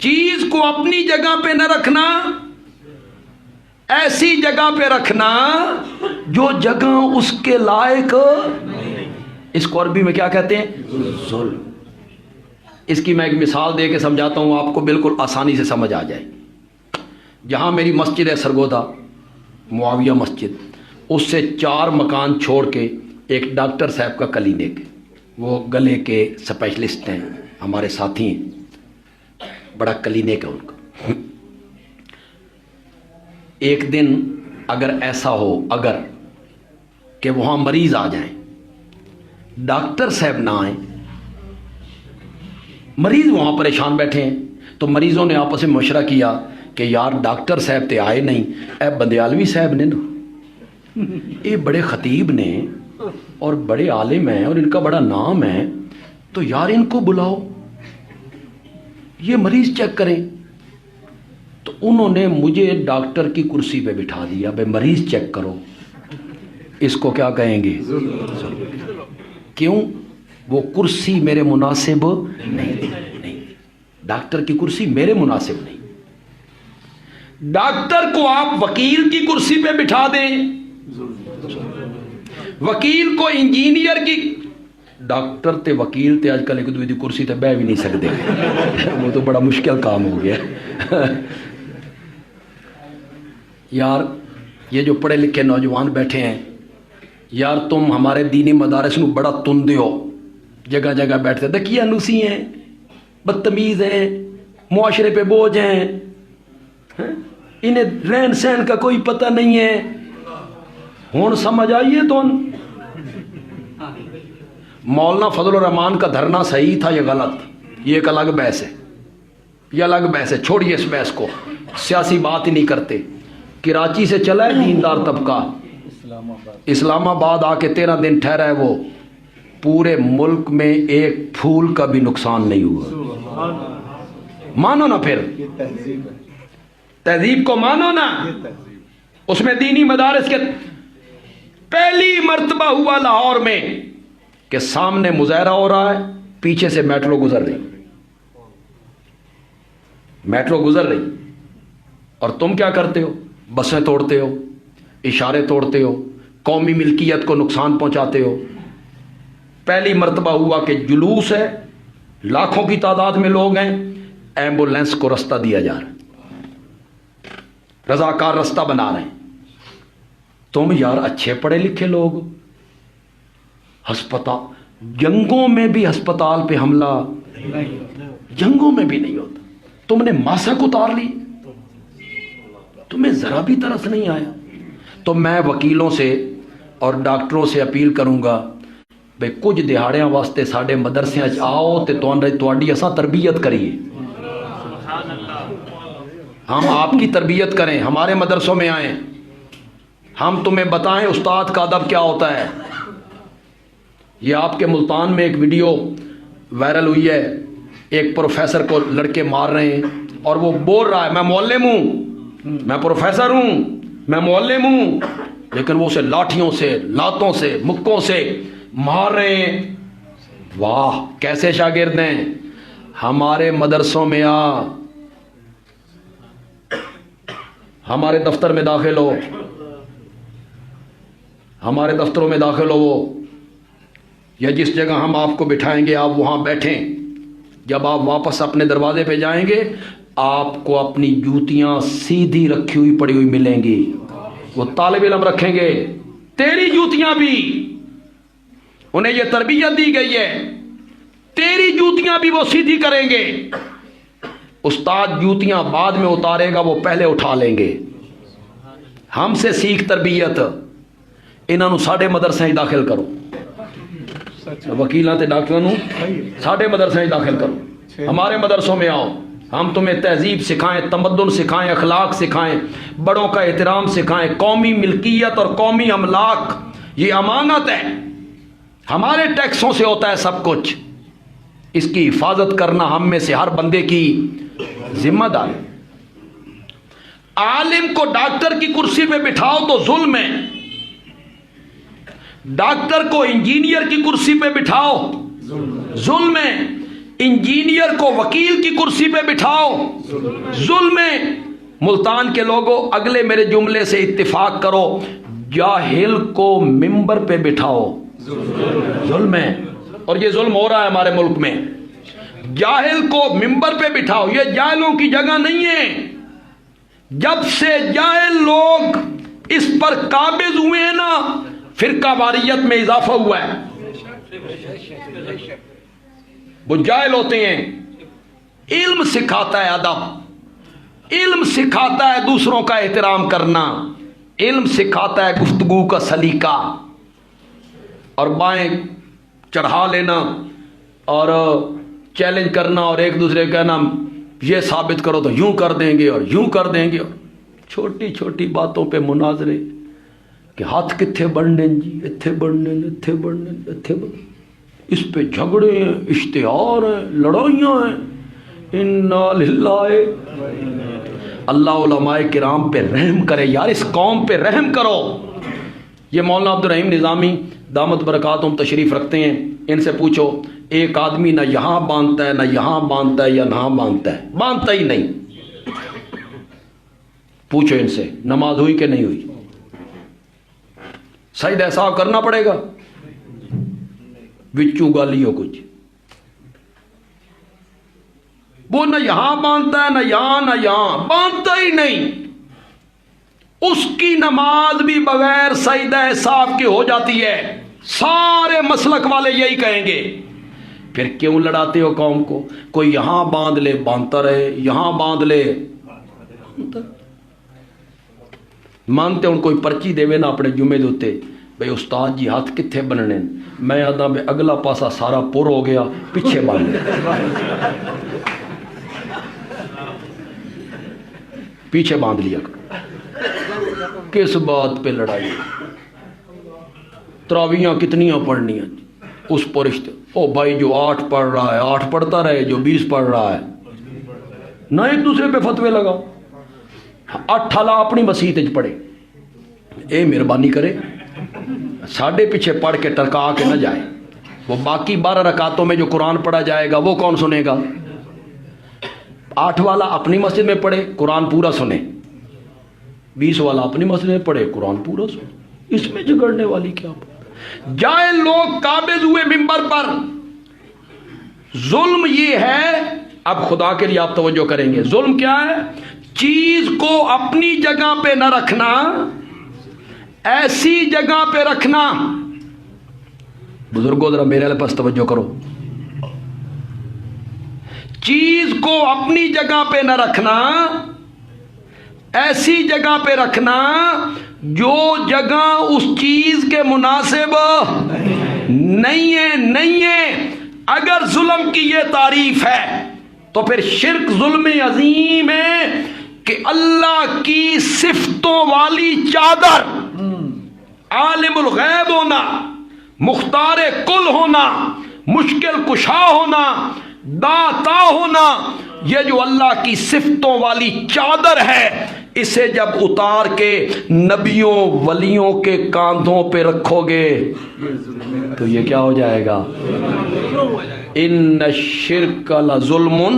चीज को अपनी जगह पे न रखना, ऐसी जगह पे रखना जो जगह उसके लायक। इसको अरबी में क्या कहते हैं? जुल्म। इसकी मैं एक मिसाल दे के समझाता हूं, आपको बिल्कुल आसानी से समझ आ जाए। जहां मेरी मस्जिद है सरगोदा मुआविया मस्जिद, उससे 4 मकान छोड़ के एक डॉक्टर साहब का क्लिनिक, वो गले के स्पेशलिस्ट हैं, हमारे साथी हैं, बड़ा क्लिनिक है उनका। एक दिन अगर ऐसा हो, अगर कि वहाँ मरीज़ आ जाएं, डॉक्टर साहब ना आए, मरीज़ वहाँ परेशान बैठे हैं, तो मरीज़ों ने आपस में मशवरा किया कि यार डॉक्टर साहब तो आए नहीं, ए बंदयालवी साहब ने ना, ये बड़े ख़तीब ने और बड़े आलिम हैं और इनका बड़ा नाम है, तो यार इनको बुलाओ, ये मरीज़ चेक करें। तो उन्होंने मुझे डॉक्टर की कुर्सी पे बिठा दिया, भाई मरीज़ चेक करो। इसको क्या कहेंगे? क्यों? वो कुर्सी मेरे मुनासिब नहीं, डॉक्टर की कुर्सी मेरे मुनासिब नहीं। डॉक्टर को आप वकील की कुर्सी पे बिठा दें, वकील को इंजीनियर की, डॉक्टर ते वकील ते आजकल एक दूसरी कुर्सी ते बह भी नहीं सकते, वो तो बड़ा मुश्किल काम हो गया। यार ये जो पढ़े लिखे नौजवान बैठे हैं, यार तुम हमारे दीनी मदारस में बड़ा तुंदे हो, जगह जगह बैठते दकिया नुसी हैं, बदतमीज़ हैं, मुआशरे पे बोझ हैं, इन्हें रहन सहन का कोई पता नहीं है। हुण समझ आइए तो मौलाना फजलुर रहमान का धरना सही था या गलत, ये एक अलग बहस है, ये अलग बहस है, छोड़िए इस बहस को, सियासी बात ही नहीं करते। कराची से चला है दीनदार तबका, इस्लामाबाद आके 13 दिन ठहरा है, वो पूरे मुल्क में एक फूल का भी नुकसान नहीं हुआ। मानो ना, फिर तहजीब को मानो ना। उसमें दीनी मदारिस के पहली मर्तबा हुआ लाहौर में कि सामने मुजाहरा हो रहा है, पीछे से मेट्रो गुजर रही, मेट्रो गुजर रही, और तुम क्या करते हो? बसें तोड़ते हो, इशारे तोड़ते हो, कौमी मिल्कियत को नुकसान पहुंचाते हो। पहली मर्तबा हुआ कि जुलूस है, लाखों की तादाद में लोग हैं, एम्बुलेंस को रास्ता दिया जा रहा है, रजाकार रास्ता बना रहे हैं। तुम यार अच्छे पढ़े लिखे लोग, अस्पताल, जंगों में भी अस्पताल पे हमला, जंगों में भी नहीं होता, तुमने मासक उतार ली, तुम्हें जरा भी तरस नहीं आया। तो मैं वकीलों से और डॉक्टरों से अपील करूंगा, भाई कुछ दिहाड़ियां वास्ते साडे मदरसियां च आओ ते तुहाडी असां तरबियत करिए, हम आपकी तरबियत करें, हमारे मदरसों में आए, हम तुम्हें बताएं उस्ताद का अदब क्या होता है। ये आपके मुल्तान में एक वीडियो वायरल हुई है, एक प्रोफेसर को लड़के मार रहे हैं और वो बोल रहा है मैं मुअल्लिम हूँ, मैं प्रोफेसर हूँ, मैं मुअल्लिम हूँ, लेकिन वो उसे लाठियों से, लातों से, मुक्कों से मार रहे हैं। वाह कैसे शागिर्द हैं। हमारे मदरसों में आ, हमारे दफ्तर में दाखिल हो, हमारे दफ्तरों में दाखिल हो, वो या जिस जगह हम आपको बिठाएंगे आप वहाँ बैठें। जब आप वापस अपने दरवाजे पे जाएंगे आपको अपनी जूतियाँ सीधी रखी हुई पड़ी हुई मिलेंगी, वो तालिब इल्म रखेंगे तेरी जूतियाँ भी, उन्हें ये तरबियत दी गई है, तेरी जूतियाँ भी वो सीधी करेंगे। उस्ताद जूतियाँ बाद में उतारेगा, वो पहले उठा लेंगे। हमसे सीख तरबियत, इन्हों साढ़े मदरसे दाखिल करो, वकीलों ते डॉक्टरों साढ़े मदरसे दाखिल करो, हमारे मदरसों में आओ, हम तुम्हें तहजीब सिखाएं, तमद्दुन सिखाएं, अखलाक सिखाएं, बड़ों का एहतराम सिखाएं। कौमी मिल्कियत और कौमी अमलाक ये अमानत है, हमारे टैक्सों से होता है सब कुछ, इसकी हिफाजत करना हम में से हर बंदे की जिम्मेदारी। आलिम को डॉक्टर की कुर्सी पे बिठाओ तो जुल्म है, डॉक्टर को इंजीनियर की कुर्सी पे बिठाओ जुल्म है। इंजीनियर को वकील की कुर्सी पे बिठाओ, जुल्म है। मुल्तान के लोगों, अगले मेरे जुमले से इत्तिफाक करो, जाहिल को मिंबर पे बिठाओ, जुल्म है। और ये जुल्म हो रहा है हमारे मुल्क में। जाहिल को मिंबर पे बिठाओ, ये जाहिलों की जगह नहीं है। जब से जाहिल लोग इस पर काबिज हुए हैं ना, फिरका वारियत में इजाफा हुआ है। वो जाहिल होते हैं। इल्म सिखाता है अदब, इल्म सिखाता है दूसरों का एहतराम करना, इल्म सिखाता है गुफ्तगू का सलीका, और बाएं चढ़ा लेना और चैलेंज करना और एक दूसरे का नाम ये साबित करो तो यूं कर देंगे और यूं कर देंगे। और छोटी छोटी बातों पे मुनाजरे कि हाथ कित्थे बढ़ने जी, इत्थे बढ़ने, इत्थे बढ़ने, इत्थे बढ़ने, इस पे झगड़े हैं, इश्तिहार हैं, लड़ाइयाँ हैं। इन्ना लिल्लाहि, अल्लाह उलमाए किराम पे रहम करे यार, इस कौम पे रहम करो। ये मौलाना अब्दुल रहीम निज़ामी दामत बरकातुहुम तशरीफ़ रखते हैं, इनसे पूछो, एक आदमी ना यहाँ बांधता है, ना यहाँ बांधता है, या ना बांधता है, बांधता ही नहीं। पूछो इनसे नमाज हुई कि नहीं हुई। सईद एहसाब करना पड़ेगा, विच्चू गाली हो कुछ। वो ना यहां बांधता है, ना यहां बांधता ही नहीं। उसकी नमाज भी बगैर सईदा एहसाब के हो जाती है। सारे मसलक वाले यही कहेंगे। फिर क्यों लड़ाते हो कौम को? कोई यहां बांध ले, बांधता रहे, यहां बांध ले। मानते हूं कोई पर्ची देवे ना अपने जुमे दे उत्ते, भाई उस्ताद जी हाथ कित्थे बनने, मैं आदा में अगला पासा सारा पुर हो गया, पीछे बांध, पीछे बांध लिया करो। किस बात पे लड़ाई? तरावियां कितनियां पढ़नियां उस पर रिश्ते। ओ भाई जो 8 पढ़ रहा है 8 पढ़ता रहे, जो 20 पढ़ रहा है ना एक दूसरे पे फतवे लगाओ। 8 आला अपनी मसीत च पढ़े, ए मेहरबानी करे, साढ़े पीछे पढ़ के टरका के न जाए। वो बाकी 12 रकातों में जो कुरान पढ़ा जाएगा वो कौन सुनेगा? 8 वाला अपनी मस्जिद में पढ़े, कुरान पूरा सुने, 20 वाला अपनी मस्जिद में पढ़े, कुरान पूरा सुने। इसमें झगड़ने वाली क्या बात? जाए लोग काबिज हुए मिंबर पर। जुल्म ये है, अब खुदा के लिए आप तवज्जो करेंगे, जुल्म क्या है? चीज को अपनी जगह पे न रखना, ऐसी जगह पे रखना। बुजुर्गों जरा मेरे पास तवज्जो करो। चीज को अपनी जगह पे न रखना, ऐसी जगह पे रखना जो जगह उस चीज के मुनासिब नहीं है। अगर जुल्म की ये तारीफ है तो फिर शिर्क जुल्म अजीम है कि अल्लाह की सिफतों वाली चादर, आलिमुल गैब होना, मुख्तार कुल होना, मुश्किल कुशा होना, दाता होना, ये जो अल्लाह की सिफतों वाली चादर है, इसे जब उतार के नबियों वलियों के कांधों पे रखोगे तो ये क्या हो जाएगा? इन्न शिर्क लजुल्मुन